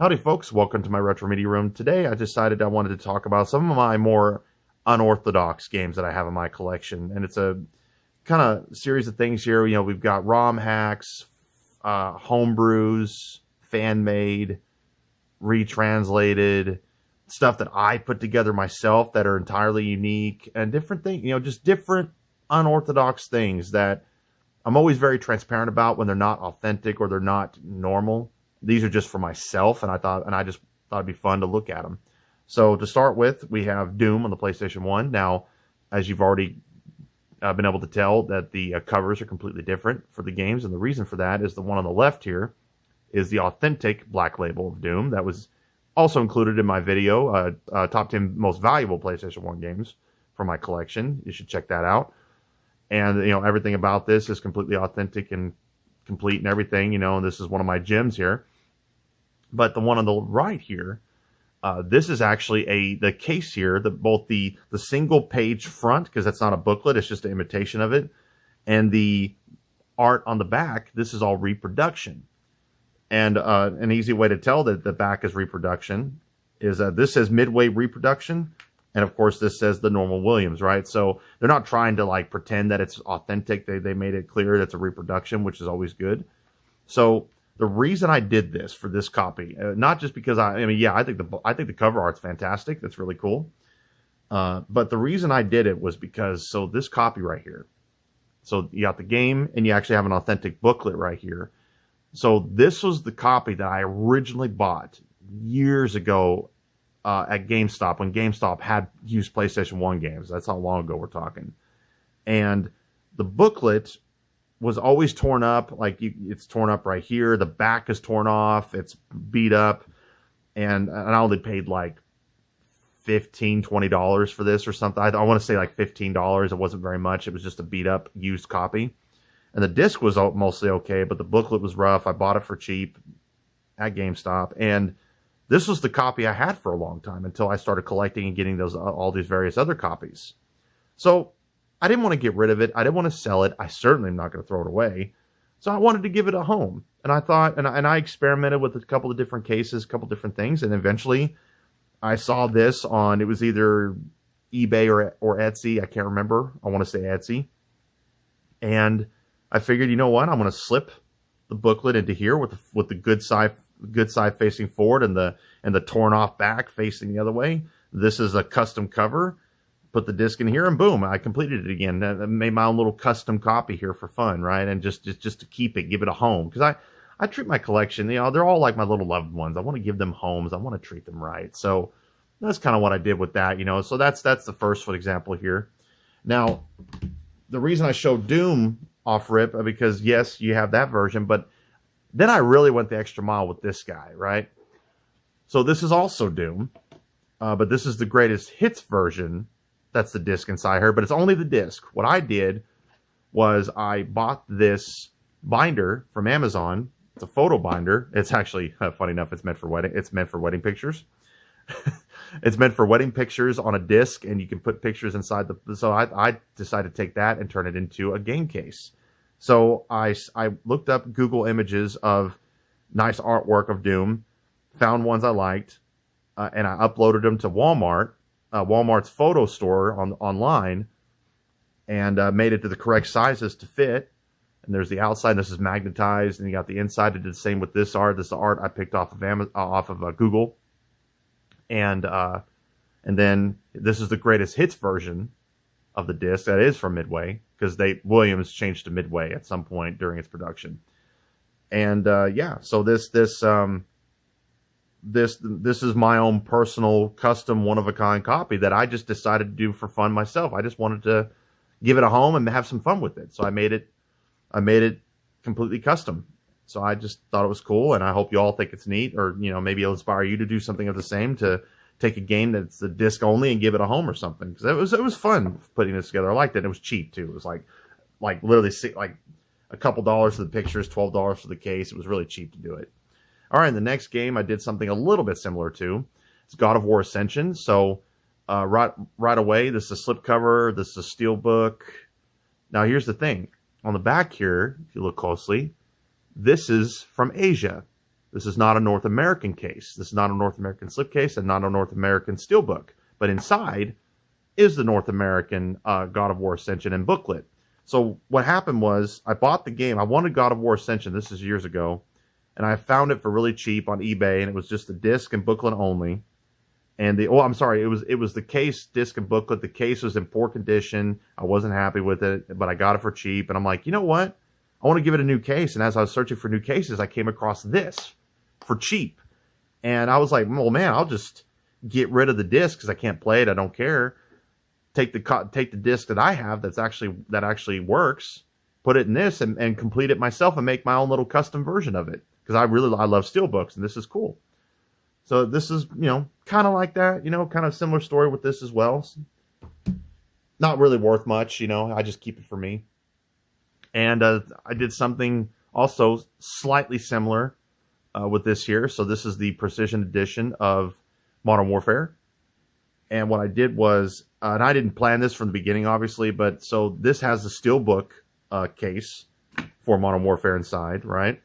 Howdy folks, welcome to my Retro Media Room. Today I decided I wanted to talk about some of my more unorthodox games that I have in my collection. And it's a kind of series of things here. You know, we've got ROM hacks, homebrews, fan-made, retranslated, stuff that I put together myself that are entirely unique, and different things, you know, just different unorthodox things that I'm always very transparent about when they're not authentic or they're not normal. These are just for myself, and I just thought it'd be fun to look at them. So to start with, we have Doom on the PlayStation 1. Now, as you've already been able to tell, that the covers are completely different for the games, and the reason for that is the one on the left here is the authentic black label of Doom that was also included in my video, top 10 most valuable PlayStation 1 games for my collection. You should check that out. And, you know, everything about this is completely authentic and complete and everything, you know, and this is one of my gems here. But the one on the right here, this is actually the case here, both the single page front, because that's not a booklet, it's just an imitation of it, and the art on the back, this is all reproduction. And an easy way to tell that the back is reproduction is this says Midway Reproduction, and of course this says the normal Williams, right? So they're not trying to like pretend that it's authentic. They made it clear that it's a reproduction, which is always good. So the reason I did this for this copy, not just because I mean, yeah, I think the cover art's fantastic. That's really cool. But the reason I did it was because, so this copy right here, so you got the game and you actually have an authentic booklet right here. So this was the copy that I originally bought years ago at GameStop, when GameStop had used PlayStation 1 games. That's how long ago we're talking. And the booklet was always torn up. Like it's torn up right here. The back is torn off. It's beat up. And I only paid like $15, $20 for this or something. I want to say like $15. It wasn't very much. It was just a beat up used copy. And the disc was mostly okay, but the booklet was rough. I bought it for cheap at GameStop. And this was the copy I had for a long time until I started collecting and getting all these various other copies. So I didn't want to get rid of it. I didn't want to sell it. I certainly am not going to throw it away. So I wanted to give it a home. And I thought, and I experimented with a couple of different cases, a couple of different things. And eventually I saw this on, it was either eBay or Etsy. I can't remember. I want to say Etsy. And I figured, you know what? I'm going to slip the booklet into here with the good side facing forward and the torn off back facing the other way. This is a custom cover. Put the disc in here and boom, I completed it again. I made my own little custom copy here for fun, right? And just to keep it, give it a home. Because I treat my collection, you know, they're all like my little loved ones. I want to give them homes. I want to treat them right. So that's kind of what I did with that, you know. So that's the first for example here. Now, the reason I showed Doom off rip, because yes, you have that version, but then I really went the extra mile with this guy, right? So this is also Doom, but this is the greatest hits version. That's the disc inside her, but it's only the disc. What I did was I bought this binder from Amazon. It's a photo binder. It's actually, funny enough, it's meant for wedding pictures. It's meant for wedding pictures on a disc, and you can put pictures inside so I decided to take that and turn it into a game case. So I looked up Google images of nice artwork of Doom, found ones I liked, and I uploaded them to Walmart. Walmart's photo store online, and made it to the correct sizes to fit. And there's the outside. This is magnetized, and you got the inside. I did the same with this art. This is art I picked off of Google, and then this is the greatest hits version of the disc that is from Midway, because Williams changed to Midway at some point during its production. And yeah, so this is my own personal custom one-of-a-kind copy that I just decided to do for fun myself. I just wanted to give it a home and have some fun with it. So I made it completely custom. So I just thought it was cool, and I hope you all think it's neat, or, you know, maybe it'll inspire you to do something of the same, to take a game that's the disc only and give it a home or something. Because it was fun putting this together. I liked it. It was cheap too. It was like literally like a couple dollars for the pictures, $12 for the case. It was really cheap to do it. All right, in the next game, I did something a little bit similar to. It's God of War Ascension. So right away, this is a slipcover. This is a steel book. Now, here's the thing. On the back here, if you look closely, this is from Asia. This is not a North American case. This is not a North American slipcase and not a North American steelbook. But inside is the North American God of War Ascension and booklet. So what happened was I bought the game. I wanted God of War Ascension. This is years ago. And I found it for really cheap on eBay. And it was just the disc and booklet only. And I'm sorry. It was the case, disc and booklet. The case was in poor condition. I wasn't happy with it. But I got it for cheap. And I'm like, you know what? I want to give it a new case. And as I was searching for new cases, I came across this for cheap. And I was like, well, man, I'll just get rid of the disc because I can't play it. I don't care. Take the disc that I have that actually works, put it in this and complete it myself and make my own little custom version of it. Because I love steelbooks and this is cool. So this is, kind of like that, kind of similar story with this as well. Not really worth much, I just keep it for me. And I did something also slightly similar with this here. So this is the Precision Edition of Modern Warfare. And what I did was, and I didn't plan this from the beginning, obviously, but so this has the steelbook case for Modern Warfare inside, right?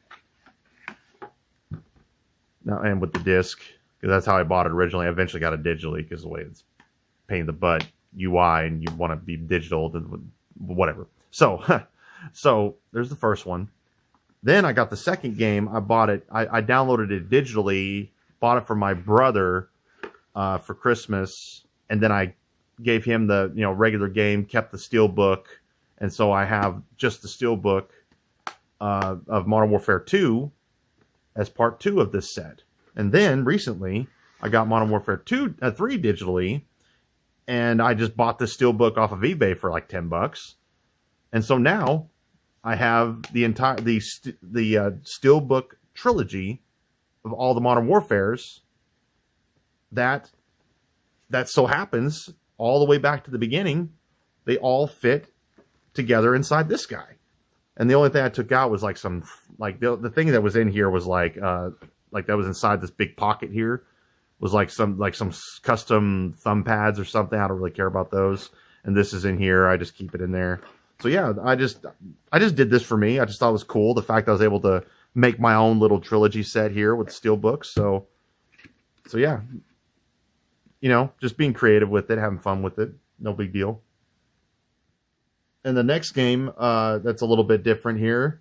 Now, and with the disc, because that's how I bought it originally. I eventually got it digitally because the way it's pain in the butt UI and you want to be digital, whatever. So, so there's the first one. Then I got the second game. I bought it. I downloaded it digitally, bought it for my brother for Christmas, and then I gave him the regular game, kept the steelbook, and so I have just the steelbook of Modern Warfare 2 as part 2 of this set. And then recently I got Modern Warfare 3 digitally, and I just bought the steelbook off of eBay for like $10. And so now I have the entire steelbook trilogy of all the Modern Warfares that so happens all the way back to the beginning. They all fit together inside this guy. And the only thing I took out was like the thing that was in here was like that was inside this big pocket here was like some custom thumb pads or something. I don't really care about those. And this is in here. I just keep it in there. So yeah, I just did this for me. I just thought it was cool. The fact I was able to make my own little trilogy set here with steelbooks. So yeah, just being creative with it, having fun with it. No big deal. And the next game, that's a little bit different here.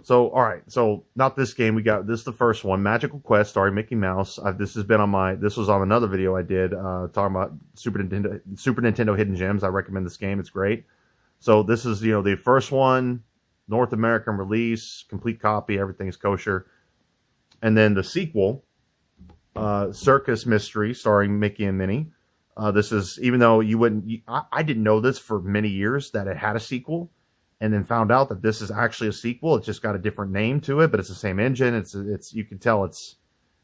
So, all right. So not this game. We got this, the first one, Magical Quest starring Mickey Mouse. This was on another video I did, talking about Super Nintendo Hidden Gems. I recommend this game. It's great. So this is, the first one, North American release, complete copy. Everything's kosher. And then the sequel, Circus Mystery starring Mickey and Minnie. This is, even though I didn't know this for many years that it had a sequel, and then found out that this is actually a sequel. It's just got a different name to it, but it's the same engine. It's you can tell it's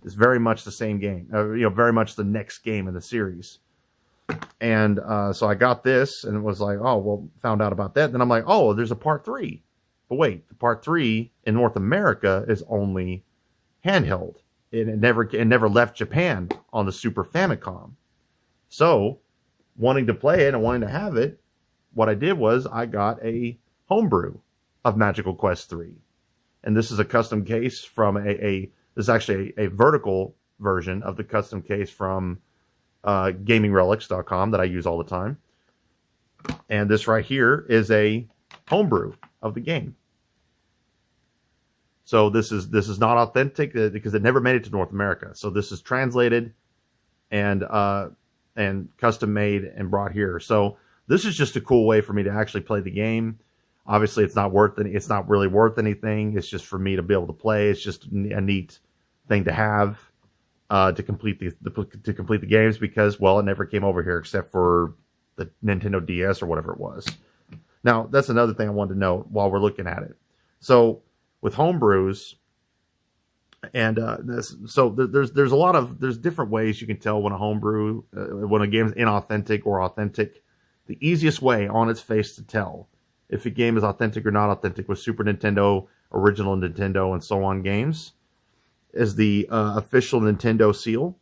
very much the same game. Very much the next game in the series. And so I got this and it was like, oh, well, found out about that. Then I'm like, oh, there's a part 3. But wait, the part 3 in North America is only handheld. It never left Japan on the Super Famicom. So, wanting to play it and wanting to have it, what I did was I got a homebrew of Magical Quest 3. And this is a custom case from this is actually a vertical version of the custom case from GamingRelics.com that I use all the time. And this right here is a homebrew of the game. So this is not authentic because it never made it to North America. So this is translated and custom made and brought here. So this is just a cool way for me to actually play the game. Obviously, it's not really worth anything. It's just for me to be able to play. It's just a neat thing to have to complete the games because, well, it never came over here except for the Nintendo DS or whatever it was. Now, that's another thing I wanted to note while we're looking at it. So with homebrews, and there's different ways you can tell when a homebrew, when a game is inauthentic or authentic. The easiest way on its face to tell if a game is authentic or not authentic with Super Nintendo, original Nintendo, and so on games is the official Nintendo seal.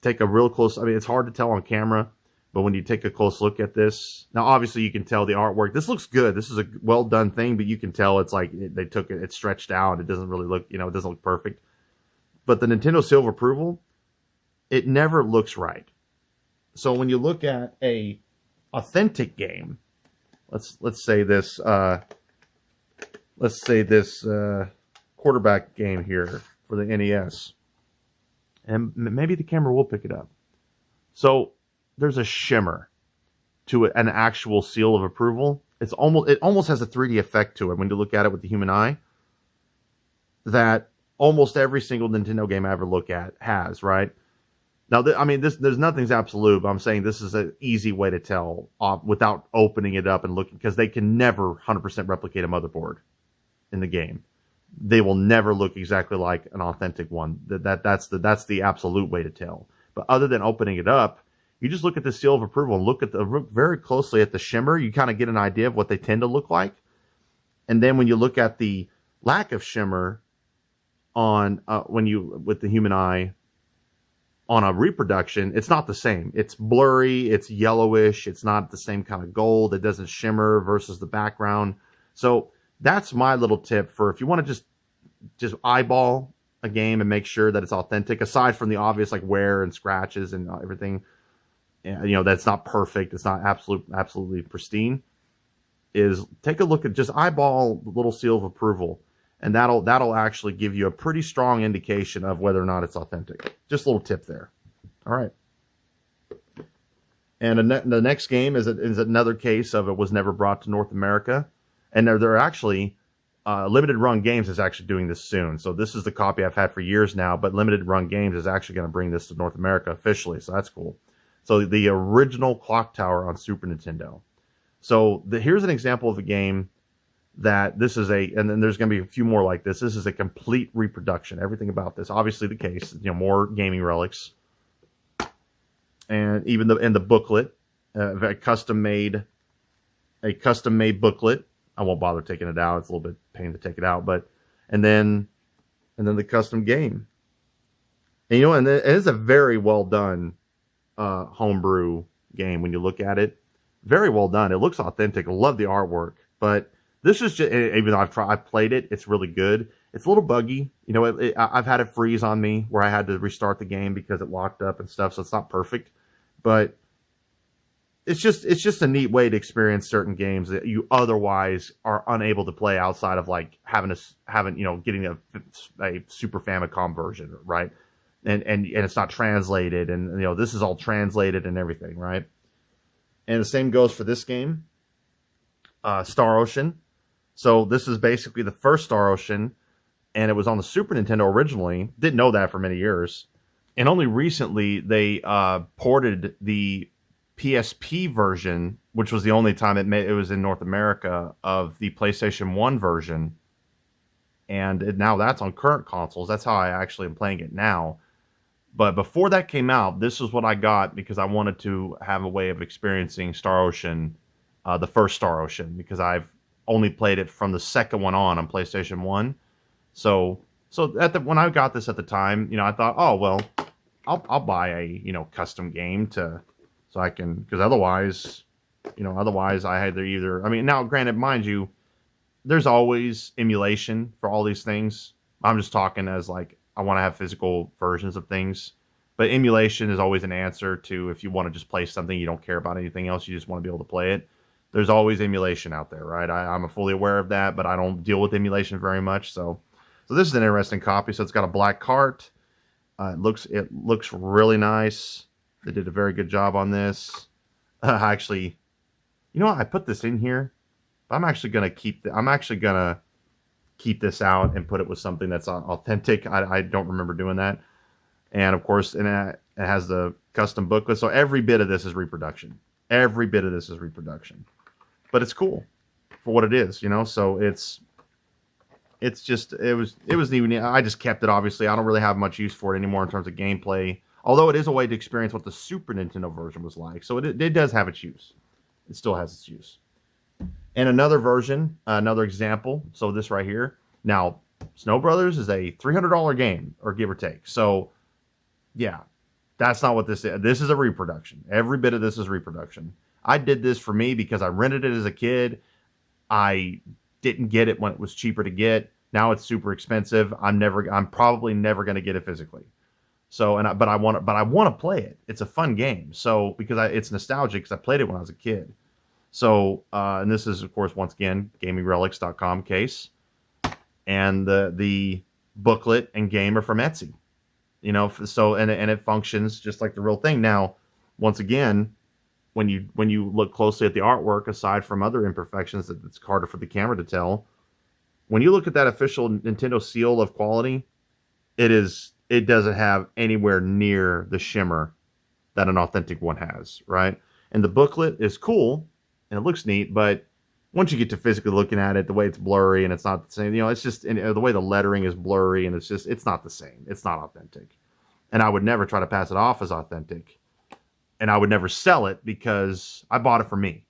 Take a real close. I mean, it's hard to tell on camera, but when you take a close look at this, now obviously you can tell the artwork. This looks good. This is a well done thing, but you can tell it's like they took it. It's stretched out. It doesn't really look. It doesn't look perfect. But the Nintendo seal of approval, it never looks right. So when you look at a authentic game, let's say this quarterback game here for the NES, and maybe the camera will pick it up. So there's a shimmer to an actual seal of approval. It almost has a 3D effect to it when you look at it with the human eye, that almost every single Nintendo game I ever look at has, right? Now, there's nothing's absolute, but I'm saying this is an easy way to tell without opening it up and looking, because they can never 100% replicate a motherboard in the game. They will never look exactly like an authentic one. That's the absolute way to tell. But other than opening it up, you just look at the seal of approval and look very closely at the shimmer. You kind of get an idea of what they tend to look like. And then when you look at the lack of shimmer on with the human eye on a reproduction, it's not the same. It's blurry, it's yellowish, it's not the same kind of gold. It doesn't shimmer versus the background. So that's my little tip for if you want to just eyeball a game and make sure that it's authentic, aside from the obvious like wear and scratches and everything, that's not perfect, it's not absolutely pristine, is take a look at, just eyeball the little seal of approval, and that'll actually give you a pretty strong indication of whether or not it's authentic. Just a little tip there. All right. And the next game is another case of it was never brought to North America. And they're actually, Limited Run Games is actually doing this soon. So this is the copy I've had for years now, but Limited Run Games is actually going to bring this to North America officially. So that's cool. So the original Clock Tower on Super Nintendo. So here's an example of a game that this is and then there's going to be a few more like this. This is a complete reproduction. Everything about this, obviously the case, more gaming relics, and even in the booklet, a custom made booklet. I won't bother taking it out. It's a little bit pain to take it out, and then the custom game. And it is a very well done homebrew game when you look at it. Very well done. It looks authentic. I love the artwork, but this is just, even though I've played it, it's really good. It's a little buggy. I've had it freeze on me where I had to restart the game because it locked up and stuff. So it's not perfect, but it's just a neat way to experience certain games that you otherwise are unable to play outside of like getting a Super Famicom version, right? And it's not translated, and this is all translated and everything, right? And the same goes for this game, Star Ocean. So this is basically the first Star Ocean, and it was on the Super Nintendo originally. Didn't know that for many years. And only recently they ported the PSP version, which was the only time it was in North America, of the PlayStation 1 version. And now that's on current consoles. That's how I actually am playing it now. But before that came out, this is what I got because I wanted to have a way of experiencing Star Ocean, the first Star Ocean, because I've only played it from the second one on PlayStation 1. So when I got this at the time, I thought, oh well, I'll buy a custom game so I can, because otherwise I had either. I mean, now granted, mind you, there's always emulation for all these things. I'm just talking as like I want to have physical versions of things, but emulation is always an answer to if you want to just play something you don't care about anything else, you just want to be able to play it. There's always emulation out there, right? I'm fully aware of that, but I don't deal with emulation very much. So this is an interesting copy. So it's got a black cart. It looks really nice. They did a very good job on this. Actually, I put this in here, but I'm actually gonna keep this out and put it with something that's authentic. I don't remember doing that. And of course, it has the custom booklet. So every bit of this is reproduction. Every bit of this is reproduction. But it's cool for what it is, So it was neat. I just kept it. Obviously, I don't really have much use for it anymore in terms of gameplay. Although it is a way to experience what the Super Nintendo version was like, so it does have its use. It still has its use. And another version, another example. So this right here. Now, Snow Brothers is a $300 game, or give or take. So, yeah, that's not what this is. This is a reproduction. Every bit of this is reproduction. I did this for me because I rented it as a kid. I didn't get it when it was cheaper to get. Now it's super expensive. I'm probably never going to get it physically. So, but I want to play it. It's a fun game. So, because it's nostalgic because I played it when I was a kid. So, and this is, of course, once again, GamingRelics.com case. And the booklet and game are from Etsy. You know, so, and it functions just like the real thing. Now, once again, when you look closely at the artwork, aside from other imperfections that it's harder for the camera to tell, when you look at that official Nintendo seal of quality, it doesn't have anywhere near the shimmer that an authentic one has, right? And the booklet is cool and it looks neat, but once you get to physically looking at it, the way it's blurry and it's not the same, you know, it's just the way the lettering is blurry and it's not the same. It's not authentic. And I would never try to pass it off as authentic. And I would never sell it because I bought it for me.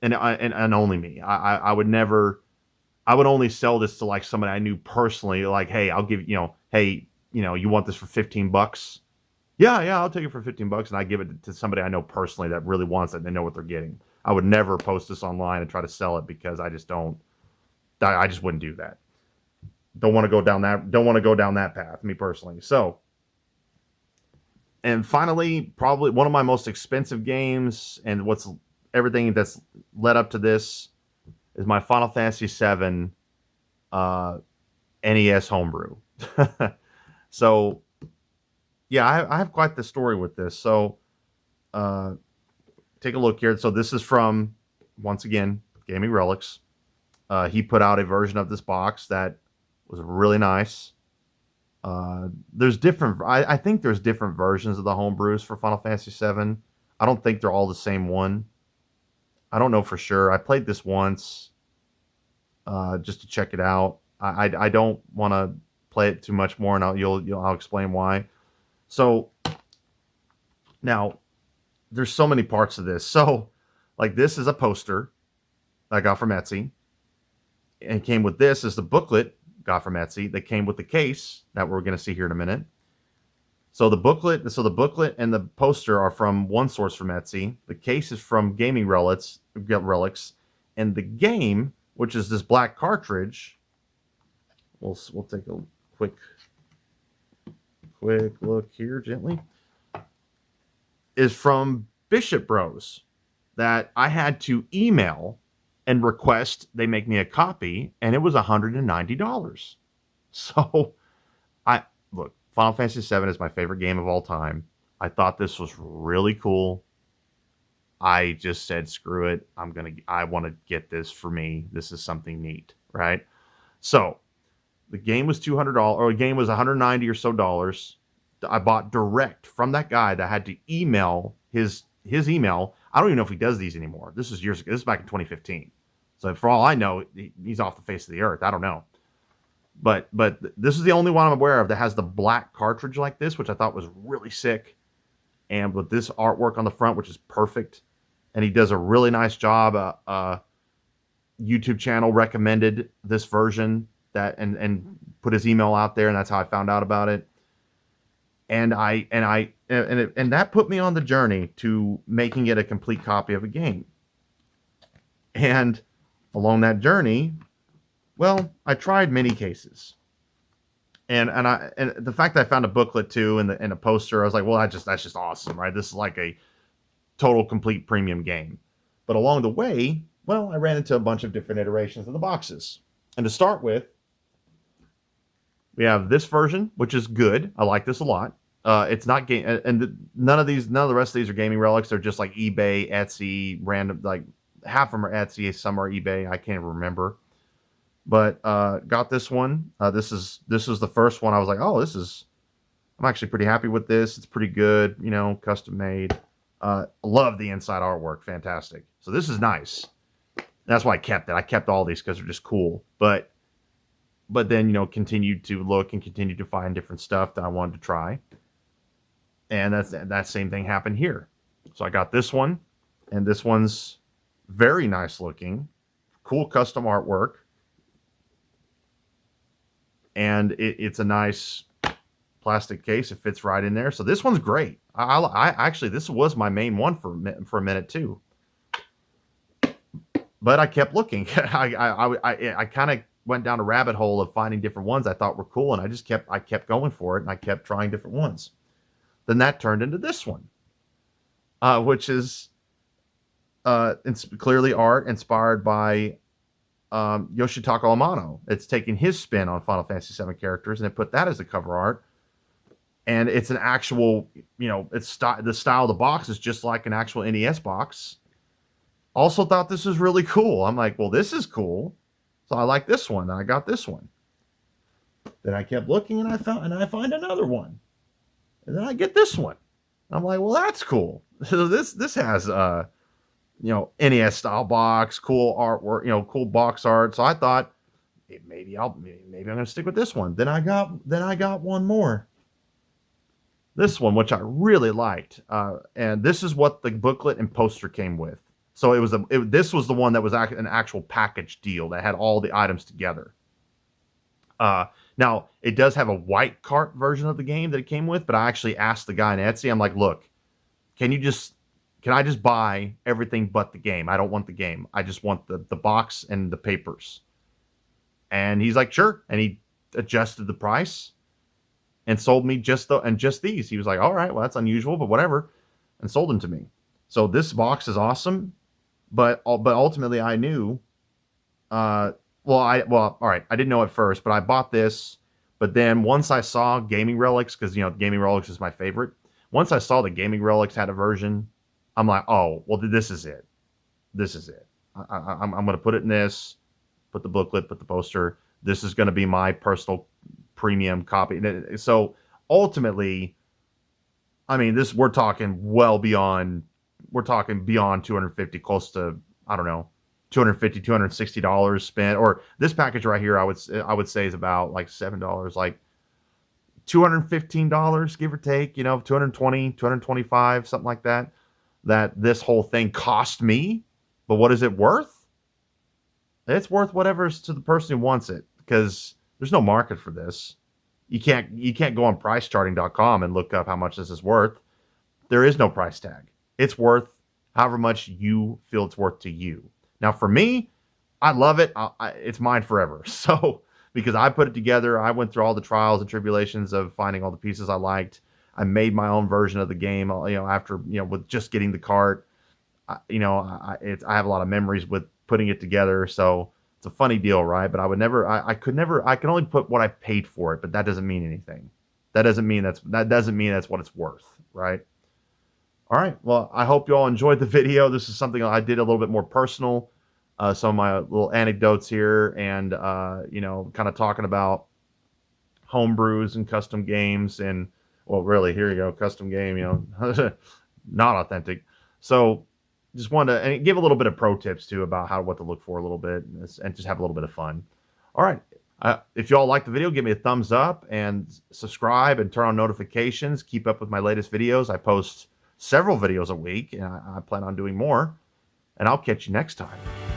And only me. I would never, I would only sell this to like somebody I knew personally, like, hey, I'll give, hey, you want this for $15? Yeah, I'll take it for $15, and I give it to somebody I know personally that really wants it and they know what they're getting. I would never post this online and try to sell it because I just wouldn't do that. Don't want to go down that path, me personally. So, and finally, probably one of my most expensive games and everything that's led up to this is my Final Fantasy VII NES homebrew. So, yeah, I have quite the story with this. So, take a look here. So this is from, once again, Gaming Relics. He put out a version of this box that was really nice. There's different. I think there's different versions of the homebrews for Final Fantasy VII. I don't think they're all the same one. I don't know for sure. I played this once just to check it out. I don't want to play it too much more, and I'll explain why. So now there's so many parts of this. So like this is a poster I got from Etsy, and came with this as the booklet got from Etsy. That came with the case that we're going to see here in a minute. So the booklet and the poster are from one source from Etsy. The case is from Gaming Relics, and the game, which is this black cartridge, we'll take a quick look here gently, is from Bishop Bros that I had to email and request they make me a copy, and it was $190. So look, Final Fantasy VII is my favorite game of all time. I thought this was really cool. I just said, screw it. I want to get this for me. This is something neat, right? So the game was $200, or the game was $190 or so dollars. I bought direct from that guy that had to email his email. I don't even know if he does these anymore. This is years ago. This is back in 2015. So for all I know, he's off the face of the earth. I don't know. But this is the only one I'm aware of that has the black cartridge like this, which I thought was really sick. And with this artwork on the front, which is perfect. And he does a really nice job. YouTube channel recommended this version and put his email out there, and that's how I found out about it. And that put me on the journey to making it a complete copy of a game. And along that journey, well, I tried many cases, and the fact that I found a booklet too and a poster, I was like, well, that's just awesome, right? This is like a total complete premium game. But along the way, well, I ran into a bunch of different iterations of the boxes. And to start with, we have this version, which is good. I like this a lot. It's not game, and none of the rest of these are Gaming Relics. They're just like eBay, Etsy, random. Like half of them are Etsy, some are eBay. I can't remember. But got this one. This is the first one. I was like, oh, I'm actually pretty happy with this. It's pretty good, custom made. Love the inside artwork, fantastic. So this is nice. That's why I kept it. I kept all these because they're just cool. But then continued to look and continued to find different stuff that I wanted to try. And that same thing happened here. So I got this one, and this one's very nice looking, cool custom artwork. And it's a nice plastic case. It fits right in there. So this one's great. I actually, this was my main one for a minute too. But I kept looking. I kind of went down a rabbit hole of finding different ones I thought were cool, and I kept going for it, and I kept trying different ones. Then that turned into this one, which is it's clearly art inspired by Yoshitaka Amano. It's taking his spin on Final Fantasy VII characters, and it put that as the cover art. And it's an actual, it's the style of the box is just like an actual NES box. Also thought this was really cool. I'm like, well, this is cool. So I like this one, and I got this one. Then I kept looking, and I find another one. And then I get this one. I'm like, well, that's cool. So this has NES style box, cool artwork, cool box art. So I thought maybe I'm gonna stick with this one. Then I got one more. This one, which I really liked, and this is what the booklet and poster came with. So this was the one that was an actual package deal that had all the items together. Now it does have a white cart version of the game that it came with, but I actually asked the guy in Etsy. I'm like, look, can I just buy everything but the game? I don't want the game. I just want the box and the papers. And he's like, sure. And he adjusted the price and sold me just these. He was like, all right, well, that's unusual, but whatever, and sold them to me. So this box is awesome, but ultimately I knew, all right, I didn't know at first, but I bought this. But then once I saw Gaming Relics, because Gaming Relics is my favorite. Once I saw the Gaming Relics had a version, I'm like, oh, well, this is it. This is it. I'm going to put it in this, put the booklet, put the poster. This is going to be my personal premium copy. So ultimately, I mean, we're talking beyond 250, close to, I don't know, $250, $260 spent. Or this package right here, I would say is about like $7, like $215, give or take, 220, 225, something like that this whole thing cost me. But what is it worth? It's worth whatever's to the person who wants it, because there's no market for this. You can't go on pricecharting.com and look up how much this is worth. There is no price tag. It's worth however much you feel it's worth to you. Now, for me, I love it. It's mine forever. So, because I put it together, I went through all the trials and tribulations of finding all the pieces I liked. I made my own version of the game, after, with just getting the cart. I have a lot of memories with putting it together. So it's a funny deal, right? But I can only put what I paid for it, but that doesn't mean anything. That doesn't mean that's what it's worth, right? All right. Well, I hope you all enjoyed the video. This is something I did a little bit more personal. Some of my little anecdotes here, and kind of talking about homebrews and custom games, and well, really, here you go, custom game, not authentic. So just wanted to and give a little bit of pro tips too about what to look for a little bit, and just have a little bit of fun. All right. If you all like the video, give me a thumbs up and subscribe and turn on notifications. Keep up with my latest videos. I post several videos a week, and I plan on doing more. And I'll catch you next time.